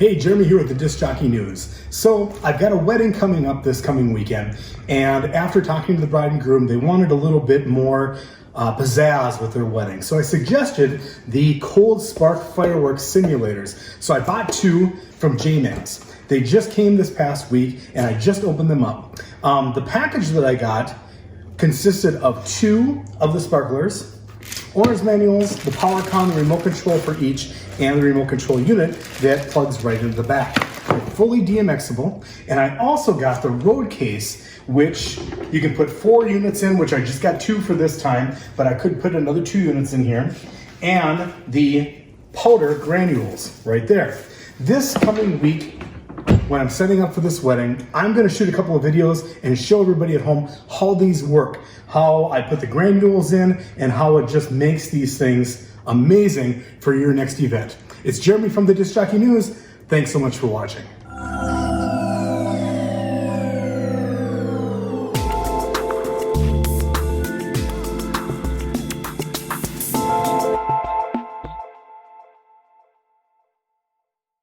Hey, Jeremy here with the Disc Jockey News. So I've got a wedding coming up this coming weekend, and after talking to the bride and groom, they wanted a little bit more pizzazz with their wedding. So I suggested the Cold Spark fireworks simulators. So I bought two from JMAZ. They just came this past week, and I just opened them up. The package that I got consisted of two of the sparklers, owner's manuals, the power con, the remote control for each, and the remote control unit that plugs right into the back. They're fully DMXable, and I also got the road case, which you can put 4 units in, which I just got 2 for this time, but I could put another 2 units in here, and the powder granules right there. This coming week, when I'm setting up for this wedding, I'm gonna shoot a couple of videos and show everybody at home how these work, how I put the granules in, and how it just makes these things amazing for your next event. It's Jeremy from the Disc Jockey News. Thanks so much for watching.